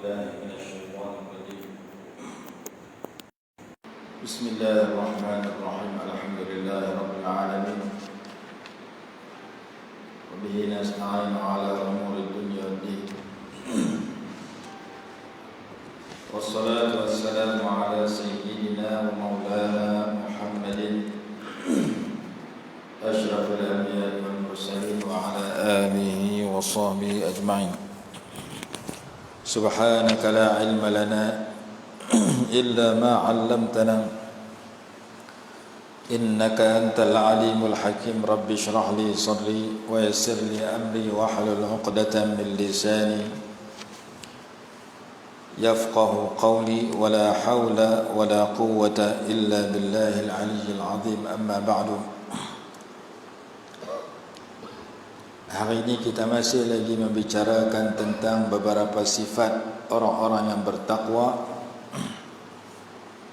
بالله من الشيطان الرجيم. بسم الله الرحمن الرحيم. الحمد لله رب العالمين، وبه نستعين على أمور الدنيا والدين، والصلاة والسلام على سيدنا ومولانا محمد أشرف الأنبياء والمرسلين وعلى آله وصحبه أجمعين. سبحانك لا علم لنا إلا ما علمتنا إنك أنت العليم الحكيم. رب اشرح لي صدري ويسر لي أمري واحلل عقدة من لساني يفقه قولي. ولا حول ولا قوة إلا بالله العلي العظيم. أما بعد. Hari ini kita masih lagi membicarakan tentang beberapa sifat orang-orang yang bertakwa.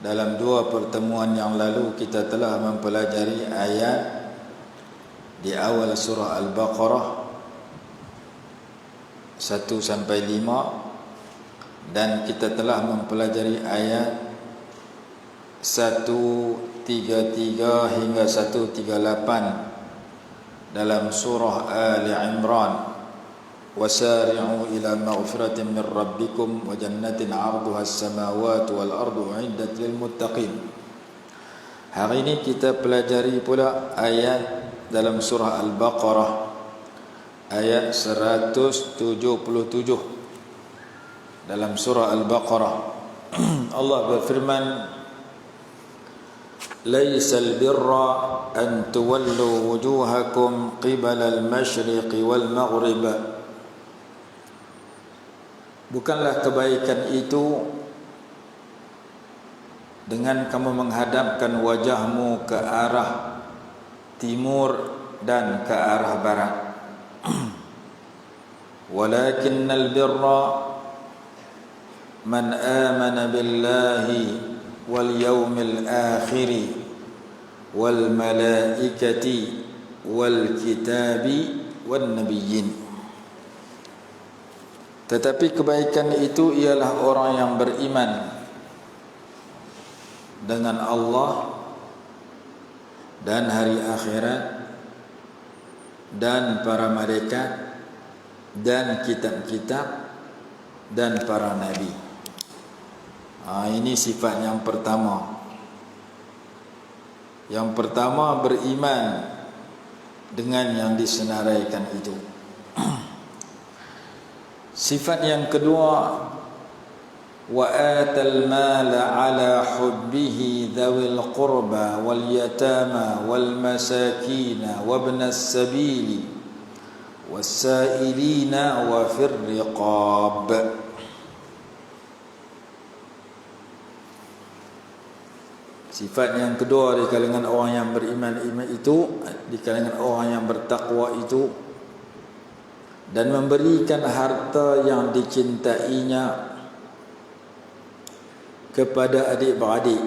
Dalam dua pertemuan yang lalu kita telah mempelajari ayat di awal surah Al-Baqarah 1 sampai 5, dan kita telah mempelajari ayat 133 hingga 138 dalam surah Ali Imran. Wasari'u ila maghfiratin min rabbikum wa jannatin 'arduha as-samawati wal ardu 'iddat lil muttaqin. Hari ini kita pelajari pula ayat dalam surah Al-Baqarah ayat 177. Dalam surah Al-Baqarah Allah berfirman, Laisal birra an tuwallu wujuhakum qibala al-masyriqi wal maghrib. Bukanlah kebaikan itu dengan kamu menghadapkan wajahmu ke arah timur dan ke arah barat. Walakinnal birra man amana billahi wal yawmil akhiri wal malaikati wal kitabi wan nabiyyin. Tetapi kebaikan itu ialah orang yang beriman dengan Allah dan hari akhirat dan para malaikat dan kitab-kitab dan para nabi. Ini sifat yang pertama. Yang pertama, beriman dengan yang disenaraikan itu. Sifat yang kedua, wa atal mala ala hubbihi dhawil qurba wal yatama wal masakin wa ibnas sabili was sailina wa fir riqab. Sifat yang kedua di kalangan orang yang beriman itu, di kalangan orang yang bertakwa itu, dan memberikan harta yang dicintainya kepada adik-beradik,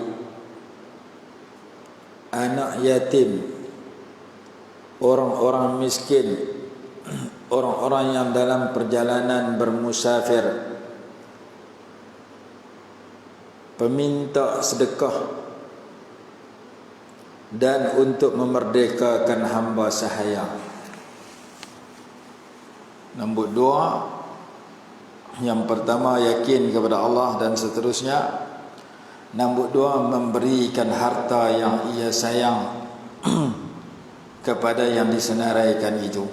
anak yatim, orang-orang miskin, orang-orang yang dalam perjalanan bermusafir, peminta sedekah, dan untuk memerdekakan hamba sahaya. Nombor dua, yang pertama yakin kepada Allah dan seterusnya. Nombor dua, memberikan harta yang ia sayang kepada yang disenaraikan itu.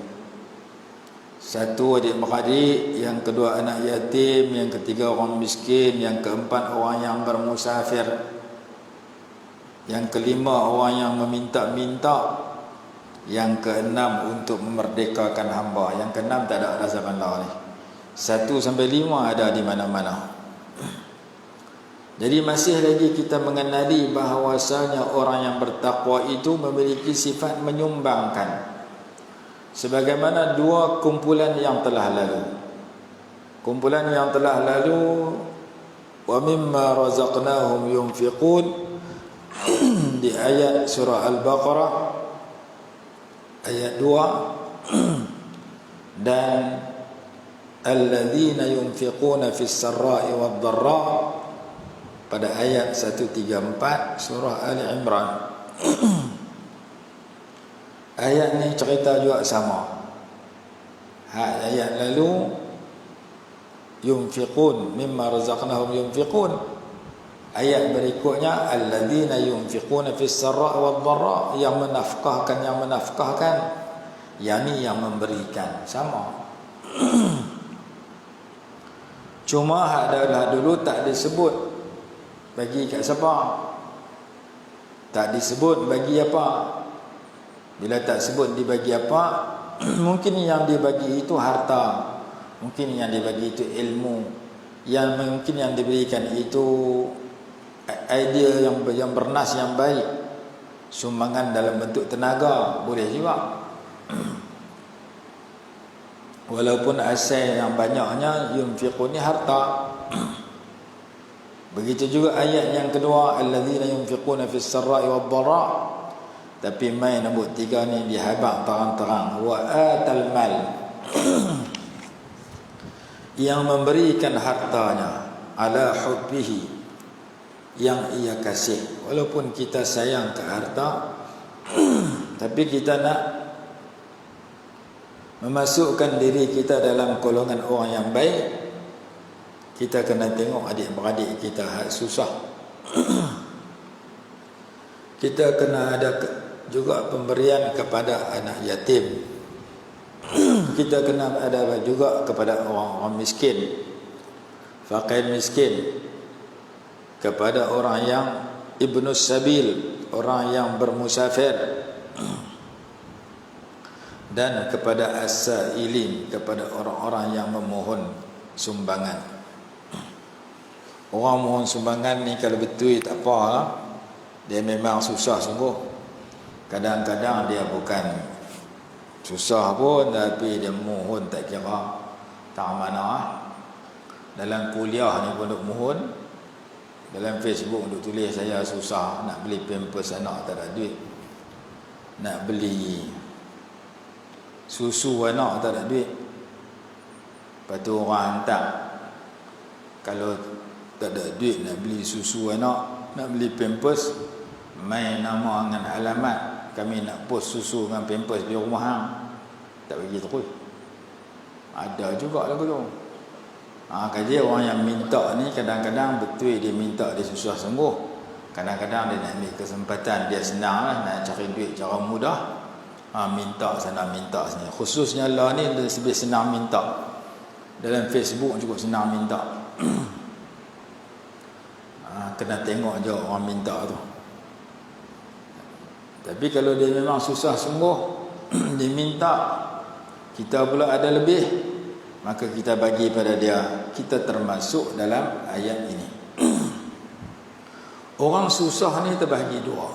Satu, adik-beradik. Yang kedua, anak yatim. Yang ketiga, orang miskin. Yang keempat, orang yang bermusafir. Yang kelima, orang yang meminta-minta. Yang keenam, untuk memerdekakan hamba. Yang keenam tak ada zaman lain. 1 sampai 5 ada di mana-mana. Jadi masih lagi kita mengenali bahawasanya orang yang bertakwa itu memiliki sifat menyumbangkan, sebagaimana dua kumpulan yang telah lalu. Kumpulan yang telah lalu, wa mimma razaqnahum yunfiqun, di ayat surah Al-Baqarah ayat 2, dan alladzina yunfiquna fis sarra'i wad dharra pada ayat 134 surah Ali Imran. Ayat ni cerita juga sama. Ayat lalu yunfiqun mimma razaqnahum yunfiqun. Ayat berikutnya alladzina yunfiquna fis sarra'i wad dharra, yang menafkahkan, yakni yang memberikan. Sama. Cuma hak dulu tak disebut bagi kat siapa, tak disebut bagi apa. Bila tak sebut dibagi apa, mungkin yang dibagi itu harta, mungkin yang dibagi itu ilmu, yang mungkin yang diberikan itu idea yang bernas, yang baik, sumbangan dalam bentuk tenaga, boleh juga. Walaupun asal yang banyaknya yunfiqun ni harta. Begitu juga ayat yang kedua, alladzina yunfiquna fis sarra'i wad dharra. Tapi mai nombor 3 ni dihabaq terang-terang, wa atal mal. Yang memberikan hartanya ala hubbihi, yang ia kasih. Walaupun kita sayang ke harta, tapi kita nak memasukkan diri kita dalam golongan orang yang baik, kita kena tengok adik-beradik kita susah. Kita kena ada juga pemberian kepada anak yatim. Kita kena ada juga kepada orang-orang miskin, fakir miskin, kepada orang yang ibnus sabil, orang yang bermusafir, dan kepada as-sailin, kepada orang-orang yang memohon sumbangan. Orang mohon sumbangan ni kalau betul tak apa lah, dia memang susah sungguh. Kadang-kadang dia bukan susah pun, tapi dia mohon tak kira tak mana. Dalam kuliah ni pun duk mohon, dalam Facebook duk tulis saya susah nak beli pampers anak, tak ada duit. Nak beli susu anak, tak ada duit. Lepas tu orang hantar, kalau tak ada duit nak beli susu anak, nak beli pampers, main nama dengan alamat, kami nak post susu dengan pampers di rumah hang, tak bagi terus. Ada juga lagu tu. Kaji orang yang minta ni kadang-kadang betul dia minta, dia susah sungguh. Kadang-kadang dia nak ambil kesempatan, dia senang lah nak cari duit cara mudah. Minta sana minta sini. Khususnya lah ni dia lebih senang minta. Dalam Facebook cukup senang minta. Kena tengok je orang minta tu. Tapi kalau dia memang susah sungguh, dia minta, kita pula ada lebih, maka kita bagi pada dia. Kita termasuk dalam ayat ini. Orang susah ni terbahagi dua.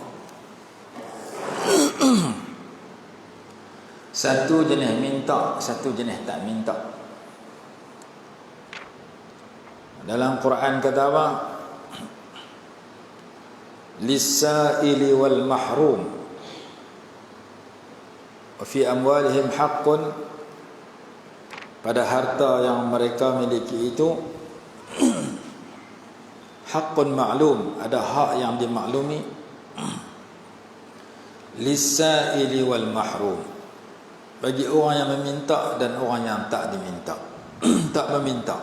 Satu jenis minta, satu jenis tak minta. Dalam Quran kata apa? Lis-sa'ili wal mahrum wa fi amwalihim haqqun, pada harta yang mereka miliki itu haqqun ma'lum, ada hak yang dimaklumi. Lis-sa'ili wal mahrum, bagi orang yang meminta dan orang yang tak diminta. Tak meminta.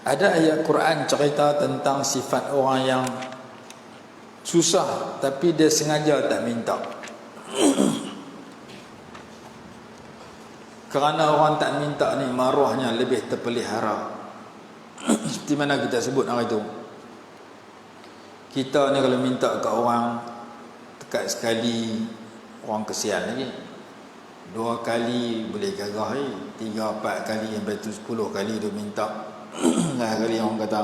Ada ayat Quran cerita tentang sifat orang yang susah tapi dia sengaja tak minta. Kerana orang tak minta ni maruahnya lebih terpelihara. Seperti mana kita sebut hari itu, kita ni kalau minta ke orang dekat sekali, orang kesian lagi. 2 kali boleh gagah, 3-4 kali, sampai tu 10 kali dia minta. Nah, kali orang kata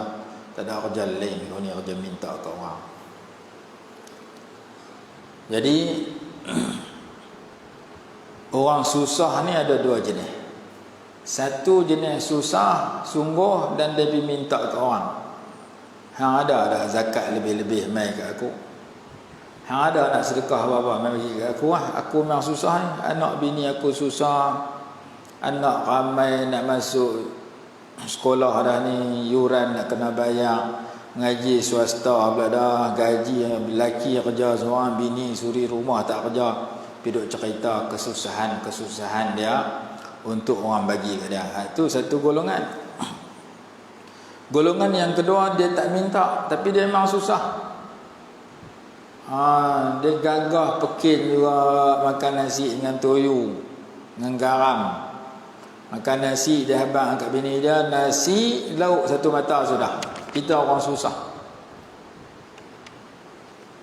tak ada kerja lain, kau ni kerja minta ke orang. Jadi orang susah ni ada 2 jenis. Satu jenis susah sungguh dan dia pergi minta ke orang. Hang ada zakat lebih-lebih mai kat aku. Hang ada nak sedekah apa-apa mai bagi kat aku lah. Aku memang susah ni. Anak bini aku susah. Anak ramai nak masuk sekolah dah ni, yuran nak kena bayar, ngaji swasta pula dah, gaji lelaki kerja seorang, bini suri rumah tak kerja, piduk cerita kesusahan dia untuk orang bagi ke dia. Itu satu golongan. Golongan yang kedua, dia tak minta tapi dia memang susah. Dia gagah pekin juga makan nasi dengan toyu, dengan garam. Makan nasi, dia habang kat bini dia, nasi lauk satu mata sudah. Kita orang susah.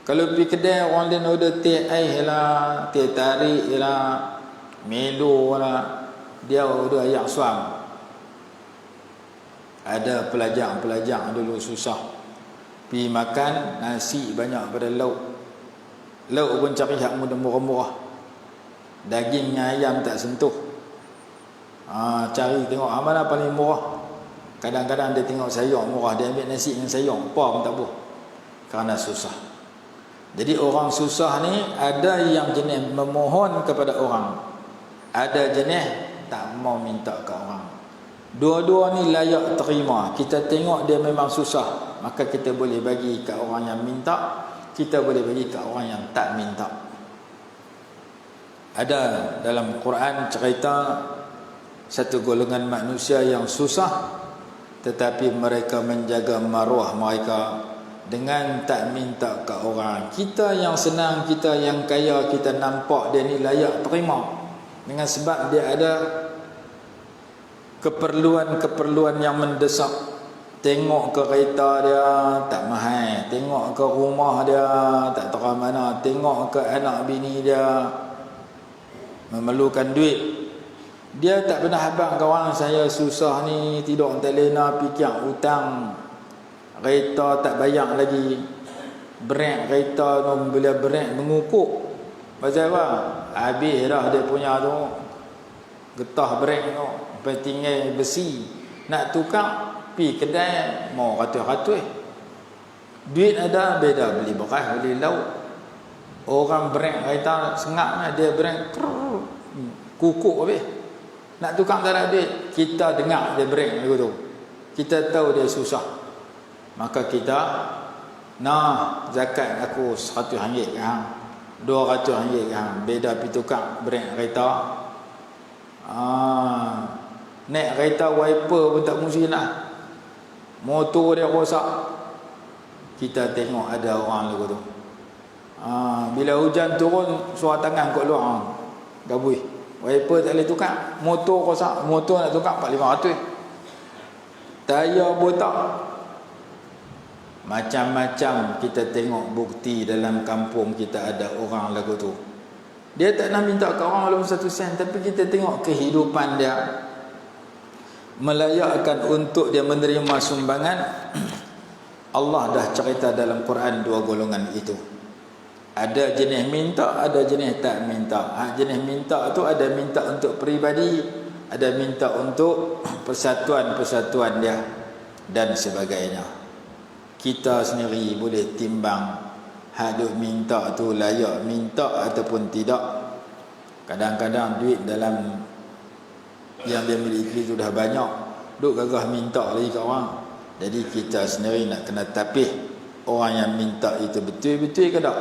Kalau pergi kedai, orang dia nak order teh air lah, teh tarik lah, Milo lah, dia order ayak suam. Ada pelajar dulu susah, pergi makan nasi banyak pada lauk. Lauk pun cari hak murah-murah, dagingnya ayam tak sentuh. Cari tengok mana paling murah. Kadang-kadang dia tengok sayur murah, dia ambil nasi dengan sayur, apa pun tak boleh, kerana susah. Jadi orang susah ni ada yang jenis memohon kepada orang, ada jenis tak mau minta ke orang. Dua-dua ni layak terima. Kita tengok dia memang susah, maka kita boleh bagi ke orang yang minta, kita boleh bagi ke orang yang tak minta. Ada dalam Quran cerita satu golongan manusia yang susah, tetapi mereka menjaga maruah mereka dengan tak minta ke orang. Kita yang senang, kita yang kaya, kita nampak dia ni layak terima dengan sebab dia ada keperluan-keperluan yang mendesak. Tengok ke kereta dia tak mahal, tengok ke rumah dia tak tahu mana, tengok ke anak bini dia memerlukan duit. Dia tak pernah habang kawan, saya susah ni, tidur tak lena, fikir hutang, kereta tak bayar lagi, brek kereta tu, bila brek mengukuk. Pasal apa? Habis dah dia punya tu, getah brek tu, sampai tinggal besi. Nak tukar, pergi kedai, mau ratus-ratus. Duit ada, beda beli beras, beli lauk. Orang brek kereta sengak, dia brek kukuk habis. Nak tukar tak ada duit, kita dengar dia brek lagu tu, kita tahu dia susah, maka kita nah zakat aku RM100 kan, RM200 kan, beda pergi tukar brek kereta. Naik kereta wiper pun tak mesti lah, motor dia rosak. Kita tengok ada orang lagu tu, bila hujan turun suara tangan kat luar, gabui wiper tak boleh tukar, motor rosak, motor nak tukar RM400, tayar botak. Macam-macam kita tengok bukti dalam kampung kita ada orang lagu tu. Dia tak nak minta ke orang walaupun 1 sen, tapi kita tengok kehidupan dia melayakkan untuk dia menerima sumbangan. Allah dah cerita dalam Quran dua golongan itu. Ada jenis minta, ada jenis tak minta. Jenis minta tu ada minta untuk peribadi, ada minta untuk persatuan-persatuan dia dan sebagainya. Kita sendiri boleh timbang hadut minta tu layak minta ataupun tidak. Kadang-kadang duit dalam yang dia miliki tu dah banyak, duk gagah minta lagi kat orang. Jadi kita sendiri nak kena tapih orang yang minta itu betul-betul ke tak.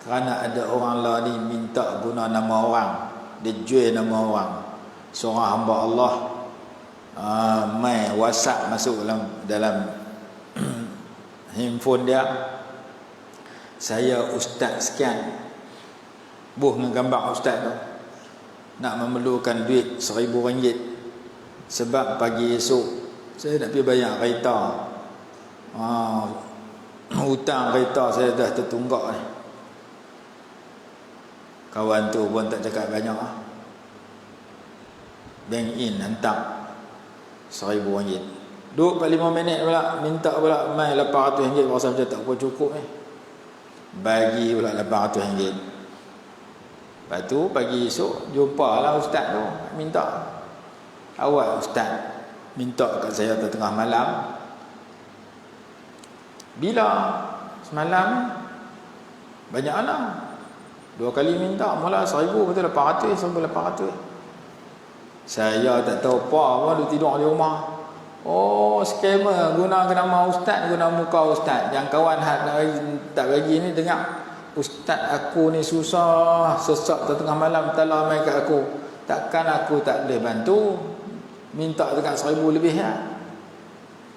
Kerana ada orang lain ni minta guna nama orang, dia jual nama orang. Seorang hamba Allah mai WhatsApp masuk dalam handphone dia, saya ustaz sekian, buh dengan gambar ustaz tu, nak memerlukan duit RM1,000 sebab pagi esok saya nak pergi bayar kereta, hutang kereta saya dah tertunggak ni. Kawan tu pun tak cakap banyak, bank in hantar RM1,000. Duduk 45 minit pula, minta pula mai RM800, rasa macam tak apa cukup ni. Bagi pula RM800. Lepas tu pagi esok jumpalah ustaz tu, minta. Awal ustaz minta kat saya tengah malam. Bila? Semalam. Banyak lah. 2 kali minta, mula RM1,000, betul RM800 sampai RM800. Saya tak tahu apa, duduk tidur di rumah. Oh, scammer guna nama ustaz, guna muka ustaz. Yang kawan hak nak bagi, tak bagi ni dengar, ustaz aku ni susah, sesak tengah malam talah mai kat aku. Takkan aku tak boleh bantu. Minta dekat 1000 lebih ya.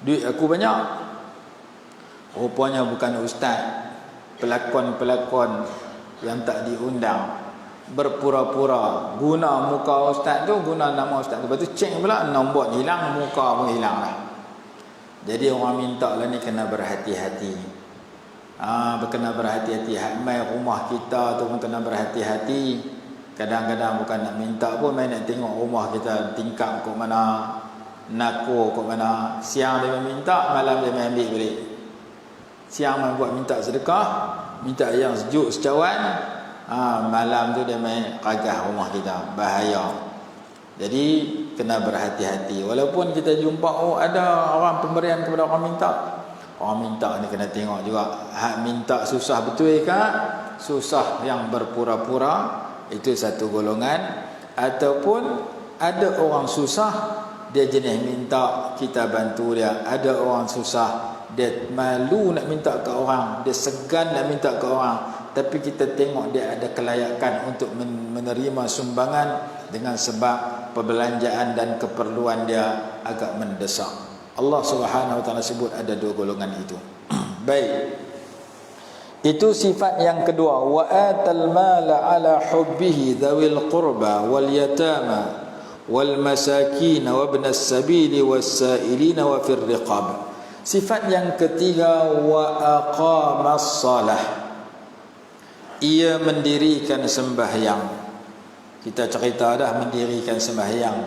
Duit aku banyak. Rupanya bukan ustaz. Pelakon-pelakon yang tak diundang berpura-pura guna muka ustaz tu, guna nama ustaz tu. Lepas tu cek pula nombor hilang, muka pun hilang lah. Jadi orang minta lah ni kena berhati-hati. Kena berhati-hati. Hak mai rumah kita tu pun kena berhati-hati. Kadang-kadang bukan nak minta pun, main nak tengok rumah kita tingkap kok mana, nako kok mana. Siang dia minta, malam dia main ambil balik. Siang main buat minta sedekah, minta yang sejuk secawan. Malam tu dia main kagah rumah kita. Bahaya. Jadi kena berhati-hati. Walaupun kita jumpa ada orang pemberian kepada orang minta, orang minta ni kena tengok juga hak minta susah betul ke, susah yang berpura-pura, itu satu golongan. Ataupun ada orang susah, dia jenis minta kita bantu dia. Ada orang susah, dia malu nak minta ke orang, dia segan nak minta ke orang, tapi kita tengok dia ada kelayakan untuk menerima sumbangan dengan sebab perbelanjaan dan keperluan dia agak mendesak. Allah Subhanahu wa taala sebut ada dua golongan itu. Baik. Itu sifat yang kedua, wa atal mala ala hubbihi dzawil qurba wal yatama wal masakin wa ibnas sabili was sa'ilina wa fir riqab. Sifat yang ketiga, wa aqamas salah. Ia mendirikan sembahyang. Kita cerita dah mendirikan sembahyang.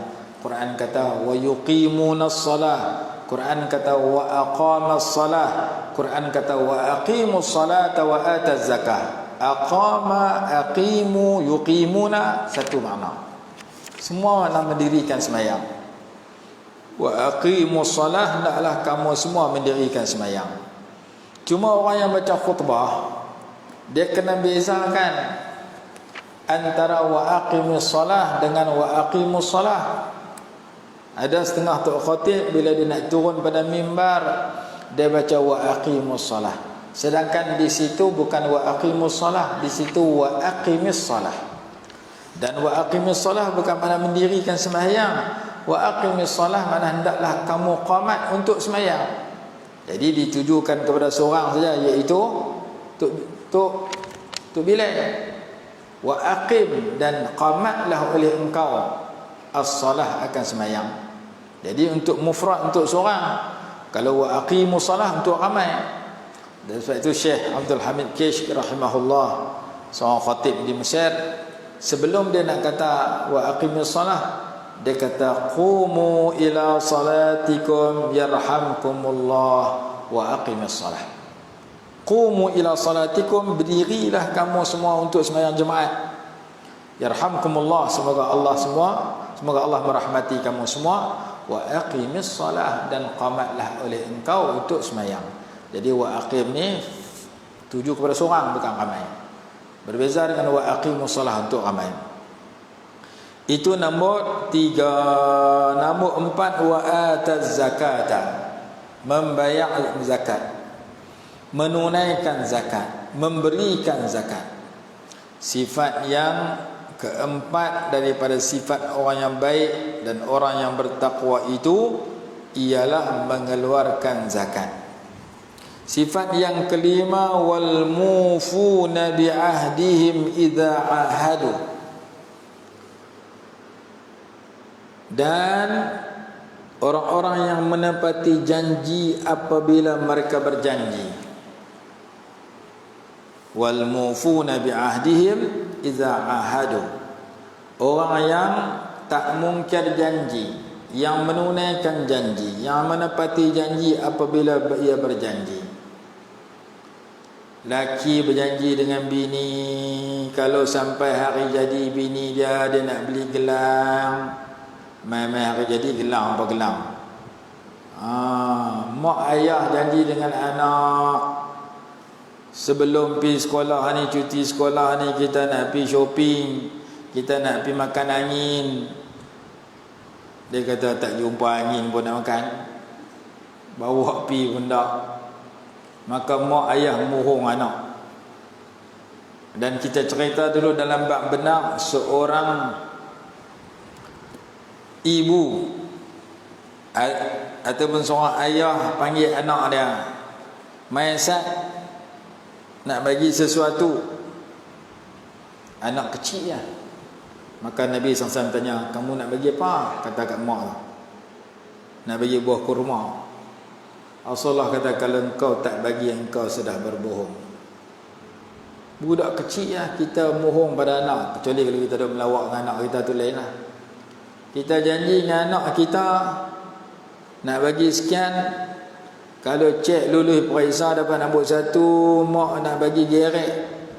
Quran kata wa yuqimunas salah. Quran kata wa aqamas salah. Quran kata wa aqimus salata wa ataz zakah. Aqama, aqimu, yuqimuna, satu makna. Semua nak mendirikan sembahyang. Wa aqimus salah, hendaklah kamu semua mendirikan sembahyang. Cuma orang yang baca khutbah, dia kena bezakan antara wa aqimus salah dengan wa aqimus salah. Ada setengah tok khatib bila dia nak turun pada mimbar, dia baca wa aqimus salah. Sedangkan di situ bukan wa aqimus salah, di situ wa aqimis salah. Dan wa aqimis salah bukan makna mendirikan sembahyang. Wa aqimis salah makna hendaklah kamu qamat untuk sembahyang. Jadi ditujukan kepada seorang saja, iaitu Tok Bilal. Wa aqim, dan qamatlah oleh engkau as-salah, akan sembahyang. Jadi untuk mufrad untuk seorang, kalau wa aqimus salah untuk ramai. Dan sebab itu Syekh Abdul Hamid Kish rahimahullah, seorang khatib di Mesir, sebelum dia nak kata wa aqimus salah, dia kata qumu ila salatikum yarhamkumullah wa aqimus salah. Qumu ila salatikum, berdirilah kamu semua untuk sembahyang jemaat. Yarhamkumullah, semoga Allah merahmati kamu semua. Wa aqimis salah, dan qamatlah oleh engkau untuk sembahyang. Jadi wa aqim ni tuju kepada seorang, bukan ramai. Berbeza dengan wa aqimus salah untuk ramai. Itu nombor 3. Nombor 4, wa ataz zakata, membayar zakat, menunaikan zakat, memberikan zakat. Sifat yang keempat daripada sifat orang yang baik dan orang yang bertakwa itu ialah mengeluarkan zakat. Sifat yang kelima, wal mufuna bi ahdihim idza ahadu, dan orang-orang yang menepati janji apabila mereka berjanji. Wal mufuna bi ahdihim idza ahadu, orang yang tak mungkir janji, yang menunaikan janji, yang menepati janji apabila ia berjanji. Laki berjanji dengan bini, kalau sampai hari jadi bini dia nak beli gelang. Mai hari jadi gelang apa gelang? Mak ayah janji dengan anak, sebelum pergi sekolah ni, cuti sekolah ni, kita nak pergi shopping, kita nak pergi makan angin. Dia kata tak jumpa angin pun nak makan. bawa pi pun tak. Maka mak ayah mohong anak. Dan kita cerita dulu dalam bab benak, seorang ibu ataupun seorang ayah panggil anak dia, mai Sat, nak bagi sesuatu. Anak kecil lah. Maka Nabi SAW tanya, kamu nak bagi apa? Kata kat mak tu, nak bagi buah kurma. Rasulullah kata, kalau engkau tak bagi, engkau sudah berbohong. Budak kecil lah kita mohong pada anak. Kecuali kalau kita dah melawak dengan anak kita, tu lain lah. Kita janji dengan anak kita nak bagi sekian. Kalau cek lulus periksa dapat nombor 1, mak nak bagi gerek,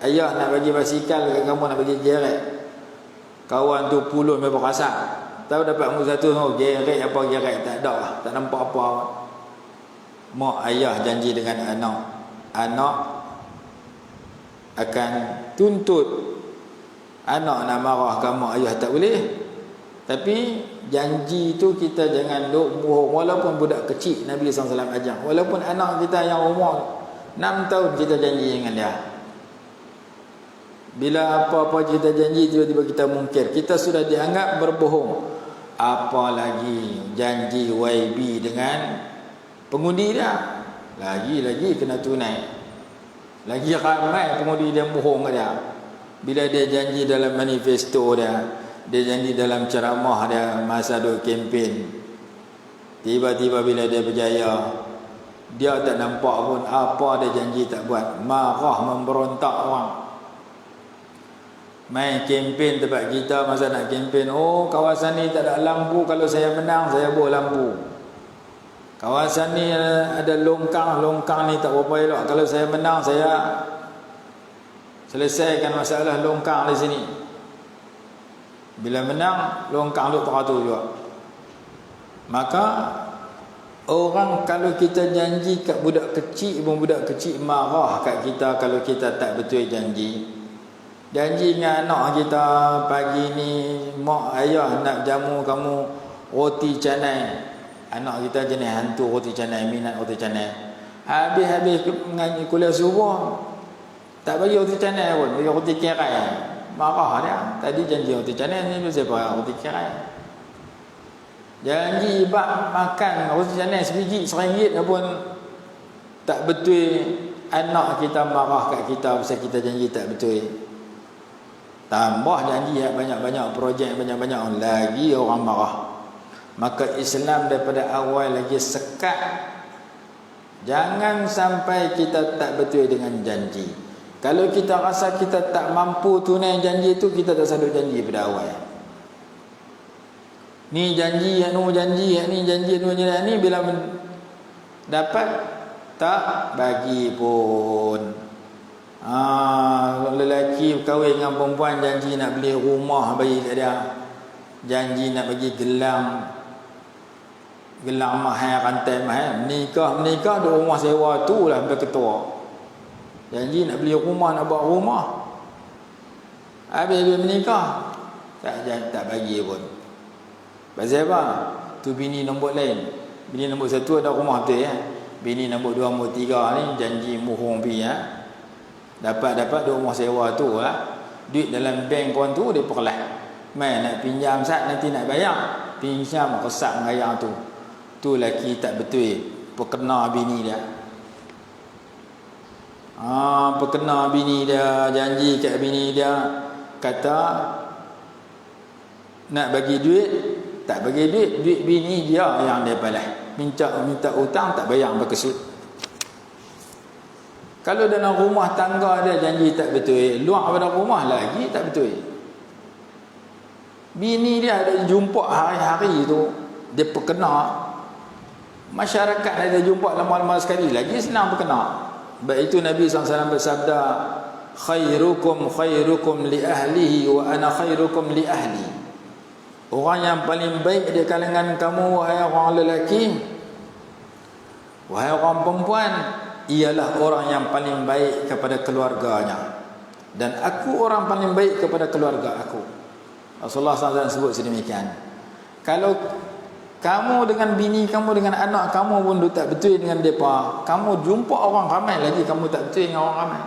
ayah nak bagi basikal, kamu nak bagi gerek. Kawan tu pulun memang kasar. Tahu dapat nombor 1, oh, gerek apa gerek, tak ada lah, tak nampak apa. Mak ayah janji dengan anak, anak akan tuntut anak nak marahkan mak ayah, tak boleh. Tapi janji tu kita jangan duk bohong. Walaupun budak kecil, Nabi SAW ajar, walaupun anak kita yang umur 6 tahun, kita janji dengan dia. Bila apa-apa kita janji, tiba-tiba kita mungkir, kita sudah dianggap berbohong. Apalagi janji YB dengan pengundi dia, lagi kena tunai. Lagi ramai pengundi dia bohong dia. Bila dia janji dalam manifesto dia, dia janji dalam ceramah dia masa duk kempen, tiba-tiba bila dia berjaya, dia tak nampak pun apa dia janji tak buat. Marah memberontak orang. Main kempen tempat kita, masa nak kempen, oh kawasan ni tak ada lampu, kalau saya menang saya buat lampu. Kawasan ni ada longkang ni tak berapa elok, kalau saya menang saya selesaikan masalah longkang di sini. Bila menang, longkang duk teratur juga. Maka orang kalau kita janji kat budak kecil, pun budak kecil marah kat kita kalau kita tak betul janji. Janji dengan anak kita, pagi ni mak ayah nak jamu kamu roti canai. Anak kita jenis hantu roti canai, minat roti canai. Habis mengaji kuliah subuh, tak bagi roti canai pun, bagi roti kerai. Marah dia. Tadi janji roti canai, ni siapa roti kerai. Janji bak makan roti canai sebiji RM1 pun tak betul. Anak kita marah kat kita pasal kita janji tak betul. Tambah janji banyak-banyak projek, banyak-banyak, lagi orang marah. Maka Islam daripada awal lagi sekat, jangan sampai kita tak betul dengan janji. Kalau kita rasa kita tak mampu tunai janji itu, kita tak selalu janji pada awal. Ni janji, anu janji, ni janji, anu janji, ni bila dapat tak bagi pun. Lelaki kahwin dengan perempuan, janji nak beli rumah bagi kat dia, janji nak bagi gelang mahal, rantai mahal, menikah duk rumah sewa tu lah sampai ketua. Janji nak beli rumah, nak buat rumah, habis menikah tak bagi pun. Pasal apa? Tu bini nombor lain. Bini nombor 1 ada rumah tu ya. Bini nombor 2, nombor 3 ni janji mohong pi ya. Dapat duk rumah sewa tu lah. Duit dalam bank kawan tu dia perlah. Mai nak pinjam sat, nanti nak bayar, pinjam kesak bayar tu. Tu lelaki tak betul, perkena bini dia. Perkena bini dia, janji kat bini dia, kata nak bagi duit, tak bagi duit, duit bini dia yang dia balas. Minta hutang, tak bayar, berkesut. Kalau dalam rumah tangga dia janji tak betul, luar pada rumah lagi tak betul. Bini dia ada jumpa hari-hari tu, dia perkena. Masyarakat ada jumpa lama-lama sekali, lagi senang berkena. Sebab itu Nabi SAW bersabda, khairukum li ahlihi wa ana khairukum li ahli. Orang yang paling baik di kalangan kamu, wahai orang lelaki, wahai orang perempuan, ialah orang yang paling baik kepada keluarganya, dan aku orang paling baik kepada keluarga aku. Rasulullah SAW sebut sedemikian. Kalau Kamu dengan bini kamu, dengan anak kamu pun tak betul dengan mereka. Kamu jumpa orang ramai lagi, kamu tak betul dengan orang ramai.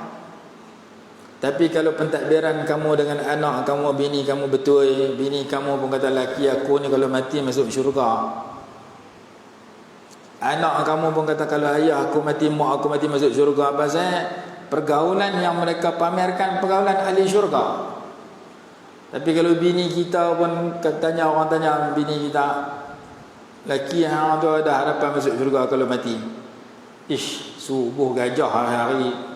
Tapi kalau pentadbiran kamu dengan anak kamu, bini kamu betul, bini kamu pun kata laki aku ni kalau mati masuk syurga. Anak kamu pun kata kalau ayah aku mati, mak aku mati masuk syurga. Pasal pergaulan yang mereka pamerkan pergaulan ahli syurga. Tapi kalau bini kita pun katanya, orang tanya bini kita, laki hang tu ada harapan masuk syurga kalau mati. Ish, subuh gajah hari-hari.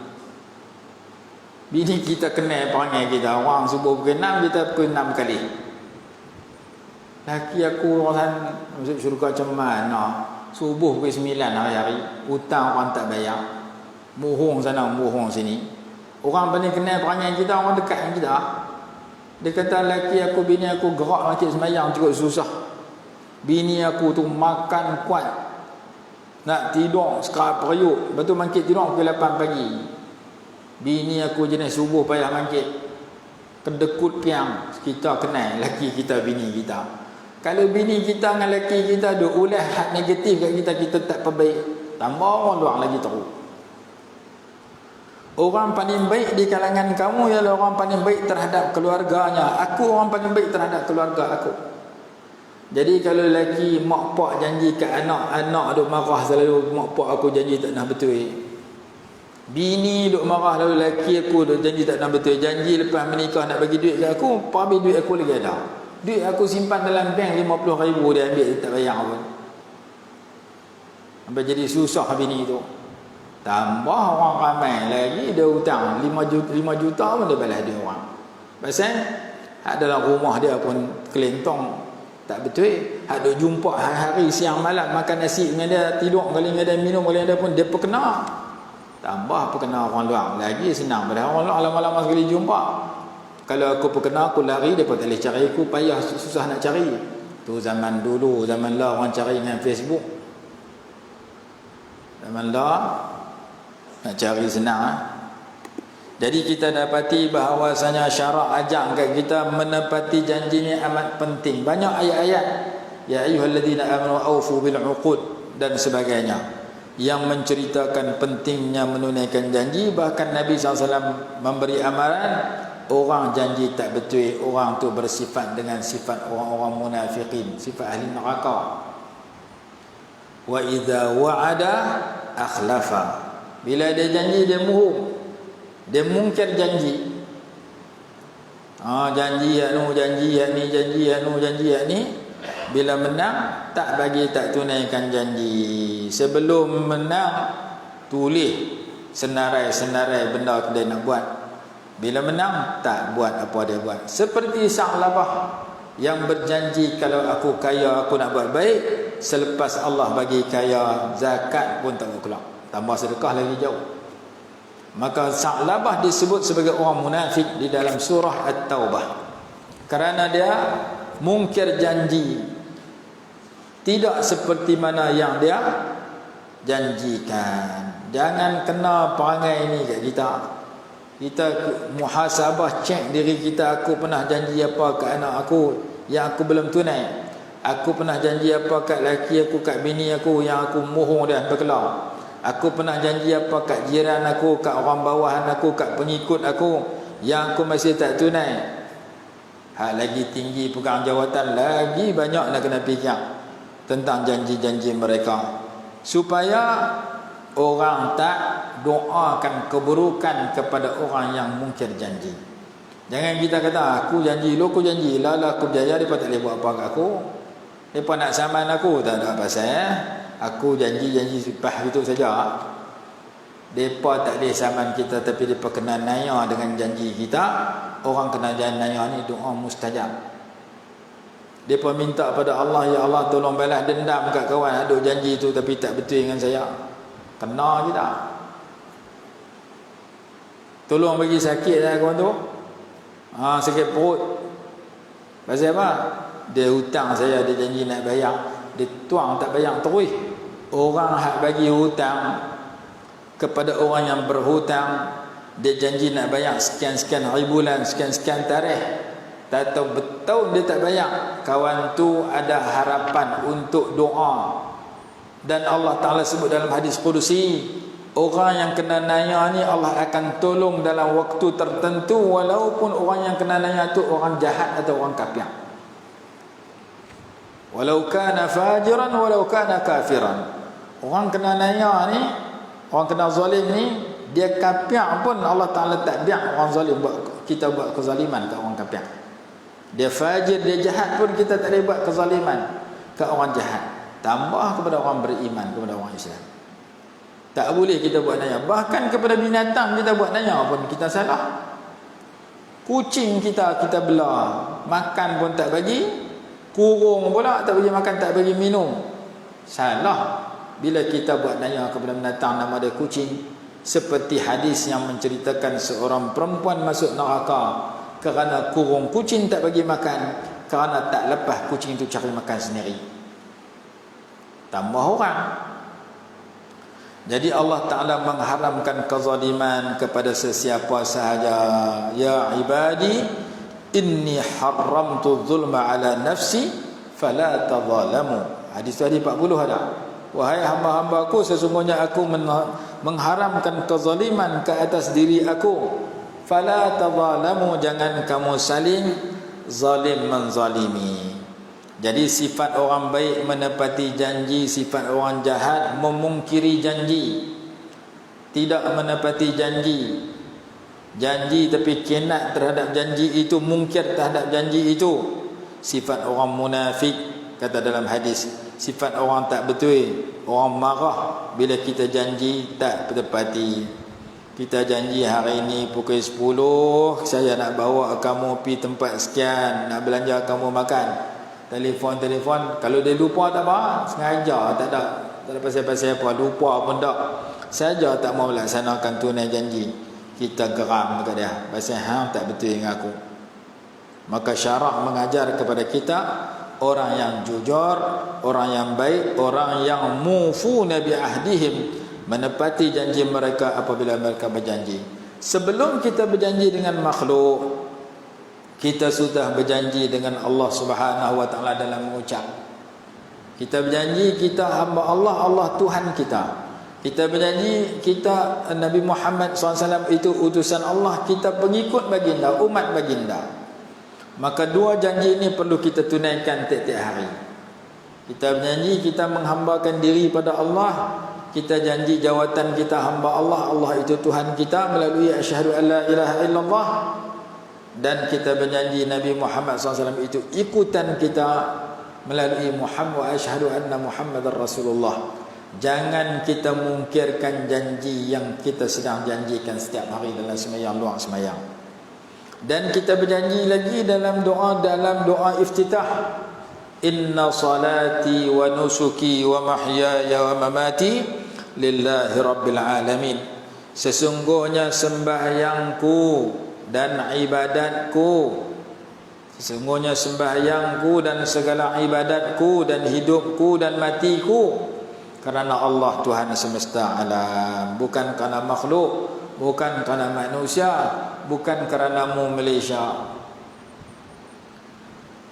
Bini kita kena perangai kita. Orang subuh pukul 6, kita pukul 6 kali. Laki aku orang masuk syurga macam mana? Subuh pukul 9 hari-hari. Hutang orang tak bayar. Muhung sana, muhung sini. Orang paling kena perangai kita, orang dekat dengan kita. Dia kata laki aku, bini aku gerak masjid semayang cukup susah. Bini aku tu makan kuat, nak tidur sekarang periuk. Lepas tu mangkit tidur pukul 8 pagi. Bini aku jenis subuh payah mangkit, kedekut piang. Kita kenal laki kita, bini kita. Kalau bini kita dengan laki kita duk ulah hak negatif kat kita, kita tak perbaik, tambah orang luar lagi teruk. Orang paling baik di kalangan kamu ialah orang paling baik terhadap keluarganya. Aku orang paling baik terhadap keluarga aku. Jadi kalau lelaki mak pak janji ke anak, anak duk marah selalu, mak pak aku janji tak nak betul. Bini duk marah lalu lelaki aku duk janji tak nak betul. Janji lepas menikah nak bagi duit ke aku, habis duit aku lagi ada. Duit aku simpan dalam bank 50,000 dia ambil, dia tak bayar pun. Sampai jadi susah bini tu. Tambah orang ramai lagi dia hutang 5 juta pun dia balas dia orang. Pasal hak dalam rumah dia pun kelentong tak betul. Hak duk jumpa hari-hari siang malam makan nasi dengan dia, tidur kali dengan dia, minum kali dengan dia pun dia perkena. Tambah perkena orang luar lagi senang. Padahal orang luar lama-lama sekali jumpa. Kalau aku perkena aku lari, dia pun tak boleh cari aku, payah susah nak cari. Tu zaman dulu, zaman lah orang cari dengan Facebook. Zaman lah nak cari senang. Jadi kita dapati bahawasanya syarak ajak kat kita menepati janjinya amat penting. Banyak ayat-ayat ya ayyuhalladzina amanu aufu bil uqud dan sebagainya yang menceritakan pentingnya menunaikan janji. Bahkan Nabi SAW memberi amaran orang janji tak betul, orang tu bersifat dengan sifat orang-orang munafikin, sifat ahli neraka. Wa idza wa'ada akhlafa. Bila dia janji dia bohong, dia mungkir janji. Janji anu, janji ni, janji anu, janji ni. Bila menang tak bagi, tak tunaikan janji. Sebelum menang tulis senarai-senarai benda dia nak buat. Bila menang tak buat apa dia buat. Seperti Sa'labah yang berjanji kalau aku kaya aku nak buat baik, selepas Allah bagi kaya zakat pun tak keluar. Tambah sedekah lagi jauh. Maka Sa'labah disebut sebagai orang munafik di dalam surah At-Taubah kerana dia mungkir janji, tidak seperti mana yang dia janjikan. Jangan kena perangai ini kat kita. Kita muhasabah, cek diri kita. Aku pernah janji apa kat anak aku yang aku belum tunai. Aku pernah janji apa kat laki aku, kat bini aku yang aku mohong dia berkelau. Aku pernah janji apa kat jiran aku, kat orang bawahan aku, kat pengikut aku yang aku masih tak tunai. Hak lagi tinggi pegang jawatan, lagi banyak nak kena fikir tentang janji-janji mereka, supaya orang tak doakan keburukan kepada orang yang mungkir janji. Jangan kita kata aku janji, aku janji lah aku berjaya, mereka tak boleh buat apa kat aku, mereka nak saman aku, tak ada pasal. Aku janji-janji sipah gitu saja. Mereka tak boleh saman kita, tapi mereka kena naya dengan janji kita. Orang kena naya ni doa mustajab. Mereka minta pada Allah, ya Allah tolong balas dendam kat kawan ada janji tu tapi tak betul dengan saya. Kena kita. Tolong bagi sakit lah kawan tu. Sakit perut. Pasal apa? Dia hutang saya, dia janji nak bayar, dia tuang tak bayar terus. Orang hak bagi hutang kepada orang yang berhutang, dia janji nak bayar sekian-sekian hari bulan, sekian-sekian tarikh. tak tahu betul dia tak bayar. Kawan tu ada harapan untuk doa. Dan Allah Ta'ala sebut dalam hadis Qudusi, orang yang kena naya ni Allah akan tolong dalam waktu tertentu, walaupun orang yang kena naya tu orang jahat atau orang kafir. Walau kana fajiran walau kana kafiran. Orang kena naya ni, orang kena zalim ni, dia kafir pun Allah Ta'ala tak biar orang zalim buat, kita buat kezaliman ke orang kafir. Dia fajir, dia jahat pun kita tak boleh buat kezaliman ke orang jahat. Tambah kepada orang beriman, kepada orang Islam. Tak boleh kita buat naya. Bahkan kepada binatang kita buat naya pun kita salah. Kucing kita belah, makan pun tak bagi, kurung pula tak bagi makan, tak bagi minum. Salah bila kita buat naya kepada binatang nama dia kucing. Seperti hadis yang menceritakan seorang perempuan masuk neraka kerana kurung kucing tak bagi makan, kerana tak lepas kucing itu cari makan sendiri. Tambah orang. Jadi Allah Ta'ala mengharamkan kezaliman kepada sesiapa sahaja. Ya ibadi, inni haramtu zulma ala nafsi fala tazalamu. Hadis tadi 40 ada. Wahai hamba-hambaku, sesungguhnya aku mengharamkan kezaliman ke atas diri aku. Fala tazalamu, jangan kamu saling zalim menzalimi. Jadi sifat orang baik menepati janji, sifat orang jahat memungkiri janji, tidak menepati janji. Janji tapi kenat terhadap janji itu, mungkir terhadap janji itu. Sifat orang munafik, kata dalam hadis, sifat orang tak betul, orang marah bila kita janji tak tepati. Kita janji hari ini pukul 10 saya nak bawa kamu pergi tempat sekian, nak belanja kamu makan. Telefon, kalau dia lupa tak apa, sengaja tak ada pasal-pasal apa, lupa pun tak, saja tak mau laksanakan tunai janji. Kita geram dekat dia, pasal hang tak betul dengan aku. Maka syarak mengajar kepada kita orang yang jujur, orang yang baik, orang yang mufuna bi ahdihim, menepati janji mereka apabila mereka berjanji. Sebelum kita berjanji dengan makhluk, kita sudah berjanji dengan Allah Subhanahu wa Ta'ala dalam mengucap. Kita berjanji kita hamba Allah, Allah Tuhan kita. Kita berjanji kita Nabi Muhammad SAW itu utusan Allah, kita pengikut baginda, umat baginda. Maka dua janji ini perlu kita tunaikan tiap-tiap hari. Kita berjanji kita menghambakan diri pada Allah. Kita janji jawatan kita hamba Allah, Allah itu Tuhan kita melalui asyhadu an la ilaha illallah. Dan kita berjanji Nabi Muhammad SAW itu ikutan kita melalui Muhammad wa asyhadu anna Muhammadar Rasulullah. Jangan kita mungkirkan janji yang kita sedang janjikan setiap hari dalam sembahyang, luar sembahyang. Dan kita berjanji lagi dalam doa iftitah, inna salati wa nusuki wa mahyaya wa mamati lillahi rabbil alamin. Sesungguhnya sembahyangku dan ibadatku, sesungguhnya sembahyangku dan segala ibadatku dan hidupku dan matiku kerana Allah Tuhan semesta alam, bukan kerana makhluk, bukan kerana manusia, bukan kerana mu Malaysia.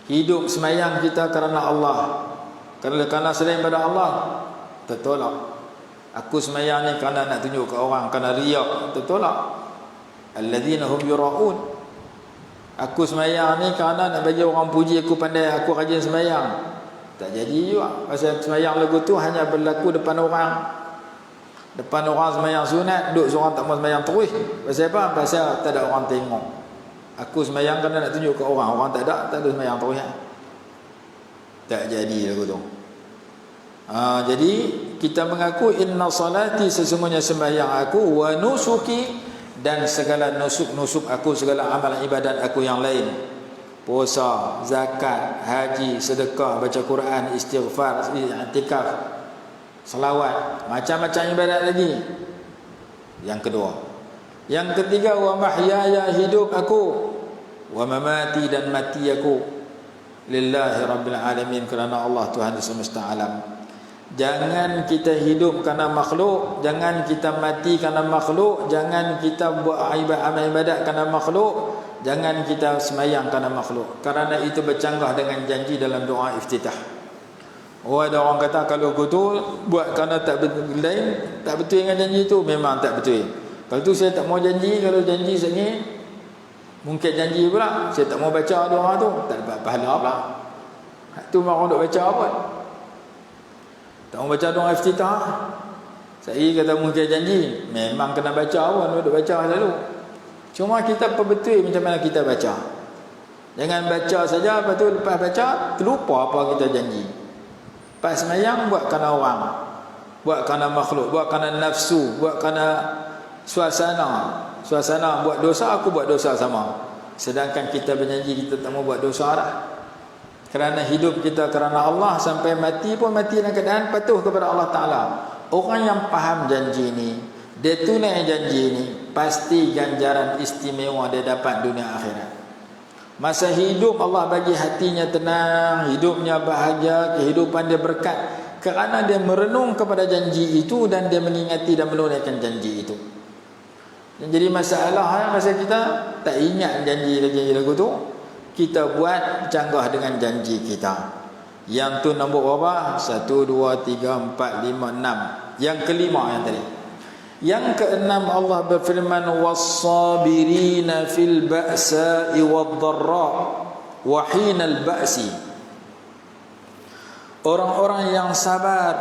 Hidup sembahyang kita kerana Allah. Kerana selain pada Allah tertolak. Aku sembahyang ni kerana nak tunjuk ke orang, kerana riak, tertolak. Alladzina hum yura'un. Aku sembahyang ni kerana nak bagi orang puji aku pandai, aku rajin sembahyang. Tak jadi juga. Pasal sembahyang lagu tu hanya berlaku depan orang. Depan orang sembahyang sunat, duduk seorang tak mau sembahyang terus. Pasal apa? Pasal tak ada orang tengok. Aku sembahyang kerana nak tunjuk ke orang, orang tak ada sembahyang terus. Tak jadi lagu tu. Jadi kita mengaku inna salati, sesungguhnya sembahyang aku, wa nusuki, dan segala nusuk aku, segala amal ibadat aku yang lain, puasa, zakat, haji, sedekah, baca Quran, istighfar, i'tikaf, selawat, macam-macam ibadat lagi. Yang kedua. Yang ketiga, wa mahyaya, hidup aku, wa mamati, dan mati aku, lillahi rabbil alamin, kerana Allah Tuhan semesta alam. Jangan kita hidup kerana makhluk, jangan kita mati kerana makhluk, jangan kita buat amal ibadat kerana makhluk, jangan kita semayang kerana makhluk, kerana itu bercanggah dengan janji dalam doa iftitah. Ada orang kata kalau betul buat kerana tak betul lain, tak betul dengan janji itu, memang tak betul. Kalau tu saya tak mau janji, kalau janji sengit mungkin janji pula saya tak mau baca doa tu, tak dapat pahala pula. Tu orang duk baca apa? Tak mau baca doa iftitah. Saya kata mungkin janji, memang kena baca pun, duk baca selalu. Cuma kita perbetul macam mana kita baca. Jangan baca saja, lepas tu lepas baca terlupa apa kita janji. Pas semayang buat kerana orang, buat kerana makhluk, buat kerana nafsu, buat kerana suasana buat dosa, aku buat dosa sama. Sedangkan kita berjanji kita tak mau buat dosa dah. Kerana hidup kita kerana Allah, sampai mati pun mati dalam keadaan patuh kepada Allah Ta'ala. Orang yang faham janji ni, dia tunai janji ni, pasti ganjaran istimewa dia dapat dunia akhirat. Masa hidup Allah bagi hatinya tenang, hidupnya bahagia, kehidupan dia berkat, kerana dia merenung kepada janji itu dan dia mengingati dan menunaikan janji itu. Dan jadi masalah masa kita tak ingat janji lagu tu, kita buat canggah dengan janji kita. Yang tu nombor berapa? 1, 2, 3, 4, 5, 6. Yang kelima yang tadi. Yang keenam, Allah berfirman, was-sabirina fil ba'sa'i wad-dharra wa hinal ba'si. Orang-orang yang sabar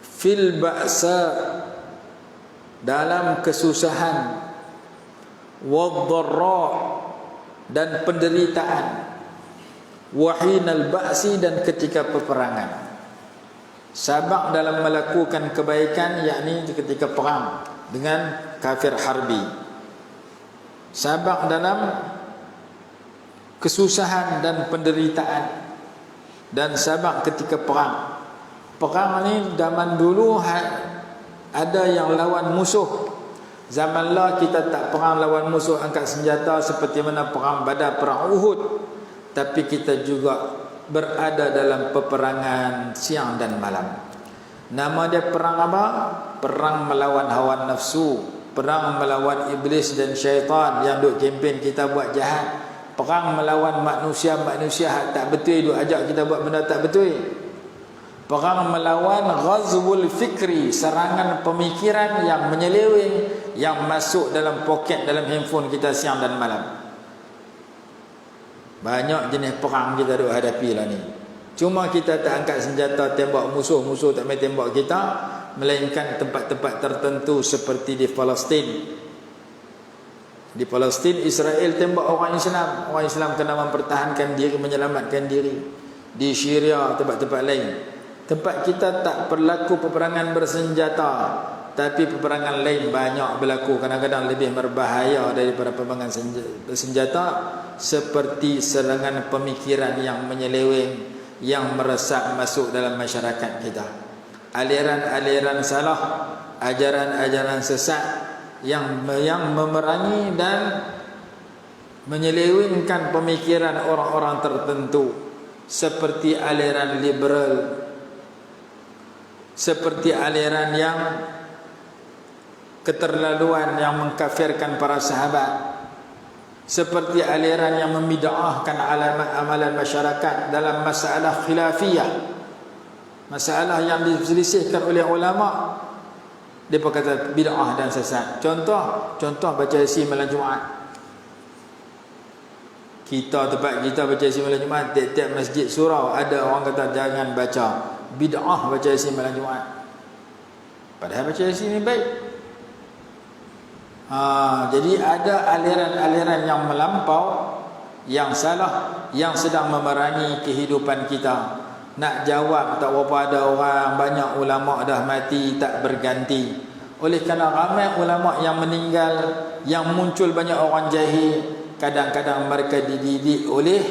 fil ba'sa, dalam kesusahan, wad-dharra, dan penderitaan, wa hinal ba'si, dan ketika peperangan. Sabar dalam melakukan kebaikan, yakni ketika perang dengan kafir harbi. Sabar dalam kesusahan dan penderitaan, dan sabar ketika perang. Perang ni zaman dulu ada yang lawan musuh. Zaman lah kita tak perang lawan musuh angkat senjata seperti mana perang Badar, perang Uhud. Tapi kita juga berada dalam peperangan siang dan malam. Nama dia perang apa? Perang melawan hawa nafsu, perang melawan iblis dan syaitan yang duk kempen kita buat jahat, perang melawan manusia-manusia tak betul duk ajak kita buat benda tak betul, perang melawan ghazwul fikri, serangan pemikiran yang menyeleweng, yang masuk dalam poket, dalam handphone kita siang dan malam. Banyak jenis perang kita duk hadapi lah ni. Cuma kita tak angkat senjata tembak musuh, musuh tak main tembak kita, melainkan tempat-tempat tertentu seperti di Palestin. Di Palestin, Israel tembak orang Islam. Orang Islam kena mempertahankan diri, menyelamatkan diri. Di Syria, tempat-tempat lain. Tempat kita tak berlaku peperangan bersenjata, tapi peperangan lain banyak berlaku, kadang-kadang lebih berbahaya daripada peperangan bersenjata, seperti serangan pemikiran yang menyeleweng, yang meresap masuk dalam masyarakat kita. Aliran-aliran salah, ajaran-ajaran sesat yang memerangi dan menyelewengkan pemikiran orang-orang tertentu, seperti aliran liberal, seperti aliran yang keterlaluan yang mengkafirkan para sahabat, seperti aliran yang membid'ahkan amalan masyarakat dalam masalah khilafiyah, masalah yang diselisihkan oleh ulama, dia berkata bid'ah dan sesat. Contoh baca Yasin malam Jumaat. Tempat kita baca Yasin malam Jumaat, tiap-tiap masjid surau ada orang kata jangan baca, bid'ah baca Yasin malam Jumaat. Padahal baca Yasin ni baik. Jadi ada aliran-aliran yang melampau, yang salah, yang sedang memerangi kehidupan kita. Nak jawab tak berapa ada orang, banyak ulama dah mati tak berganti. Oleh kerana ramai ulama yang meninggal, yang muncul banyak orang jahil, kadang-kadang mereka dididik oleh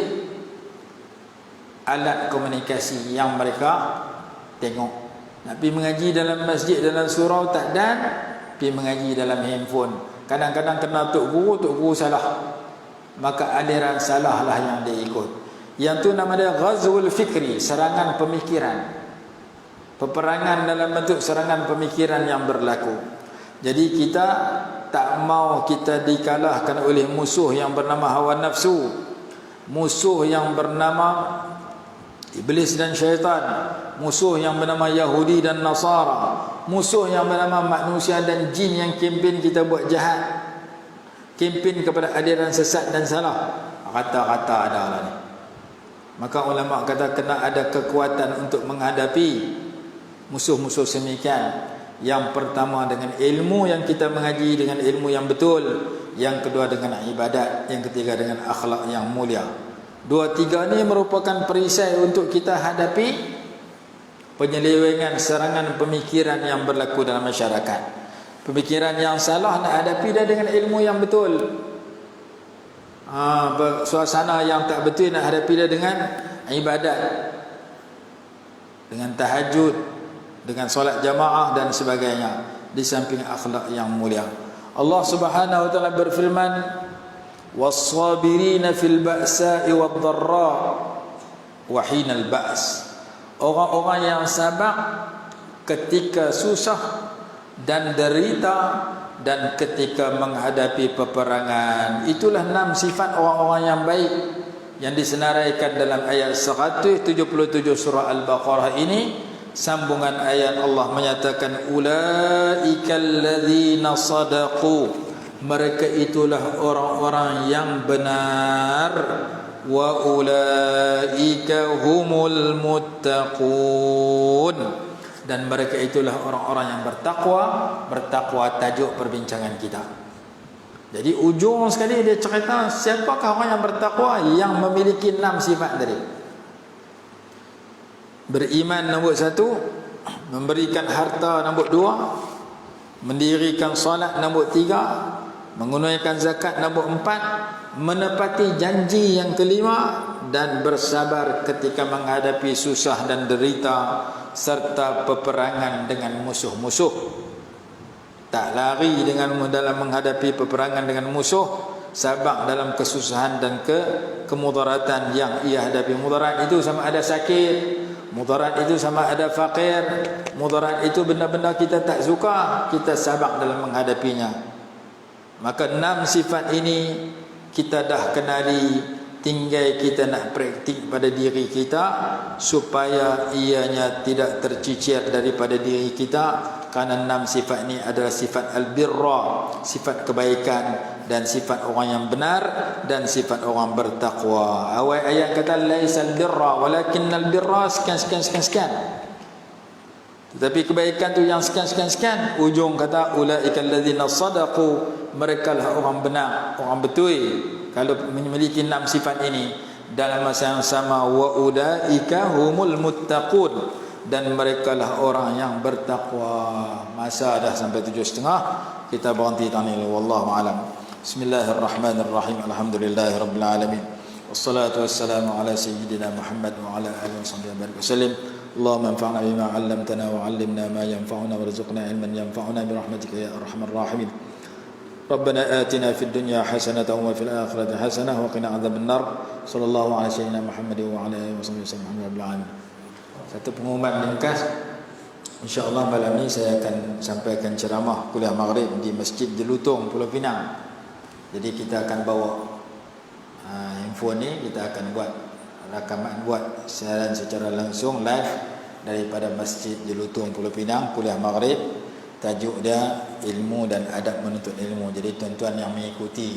alat komunikasi yang mereka tengok. Nak pergi mengaji dalam masjid, dalam surau tak dan, pergi mengaji dalam handphone. Kadang-kadang kena tok guru salah, maka aliran salah lah yang dia ikut. Yang tu nama dia ghazwul fikri, serangan pemikiran, peperangan dalam bentuk serangan pemikiran yang berlaku. Jadi kita tak mau kita dikalahkan oleh musuh yang bernama hawa nafsu, musuh yang bernama iblis dan syaitan, musuh yang bernama Yahudi dan Nasara, musuh yang bernama manusia dan jin yang kempen kita buat jahat, kempen kepada aliran sesat dan salah. Kata-kata adalah ni. Maka ulama kata kena ada kekuatan untuk menghadapi musuh-musuh semikian. Yang pertama dengan ilmu yang kita mengaji, dengan ilmu yang betul. Yang kedua dengan ibadat. Yang ketiga dengan akhlak yang mulia. Dua tiga ni merupakan perisai untuk kita hadapi penyelewengan, serangan pemikiran yang berlaku dalam masyarakat. Pemikiran yang salah nak hadapi dah dengan ilmu yang betul. Suasana yang tak betul nak hadapi dah dengan ibadat, dengan tahajud, dengan solat jamaah dan sebagainya, di samping akhlak yang mulia. Allah Subhanahu wa taala berfirman, was-sabirina fil ba'sa'i wad-dharra wa hinal ba's. Orang-orang yang sabar ketika susah dan derita dan ketika menghadapi peperangan. Itulah 6 sifat orang-orang yang baik yang disenaraikan dalam ayat 177 surah Al-Baqarah ini. Sambungan ayat Allah menyatakan ulaikal ladzina sadaqu, mereka itulah orang-orang yang benar, wa ulaika humul muttaqun, dan mereka itulah orang-orang yang bertakwa. Bertakwa tajuk perbincangan kita. Jadi ujung sekali dia cerita siapakah orang yang bertakwa, yang memiliki 6 sifat tadi. Beriman nombor 1, memberikan harta nombor 2, mendirikan solat nombor 3, menunaikan zakat nombor 4, menepati janji yang kelima, dan bersabar ketika menghadapi susah dan derita serta peperangan dengan musuh-musuh. Tak lari dalam menghadapi peperangan dengan musuh, sabar dalam kesusahan dan kemudaratan yang ia hadapi. Mudarat itu sama ada sakit, mudarat itu sama ada fakir, mudarat itu benda-benda kita tak suka, kita sabar dalam menghadapinya. Maka 6 sifat ini kita dah kenali, tinggal kita nak praktik pada diri kita supaya ianya tidak tercicir daripada diri kita. Kerana 6 sifat ini adalah sifat al-birra, sifat kebaikan, dan sifat orang yang benar, dan sifat orang bertakwa. Awal ayat kata laisal birra walakinnal birra sekian. Tetapi kebaikan tu yang sekian. Ujung kata ulaikal ladzina sadaqu, mereka lah orang benar, orang betul. Kalau memiliki 6 sifat ini, dalam masa yang sama wa ulaika humul muttaqun, dan mereka lah orang yang bertakwa. Masa dah sampai 7.30, kita berhenti tani. Wallahu a'lam. Bismillahirrahmanirrahim. Alhamdulillahirabbil alamin. Wassalatu wassalamu ala sayyidina Muhammad wa ala alihi wasallam. Allahumma anfa'na bima 'allamtana wa 'allimna ma yanfa'una warzuqna ilman yanfa'una bi rahmatika ya arhamar rahimin. Rabbana atina fid dunya hasanatan wa fil akhirati hasanah wa qina adzabannar. Sallallahu ala sayyidina Muhammad wa ala alihi wasallam. Satu pengumuman ringkas, insya-Allah malam ni saya akan sampaikan ceramah kuliah maghrib di Masjid Jelutong, Pulau Pinang. Jadi kita akan bawa info ni, kita akan buat rakaman, buat siaran secara langsung live daripada Masjid Jelutong, Pulau Pinang, kuliah maghrib. Tajuk dia ilmu dan adab menuntut ilmu. Jadi tuan-tuan yang mengikuti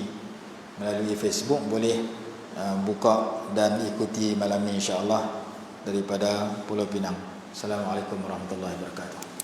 melalui Facebook boleh buka dan ikuti malam ni insya-Allah daripada Pulau Pinang. Assalamualaikum warahmatullahi wabarakatuh.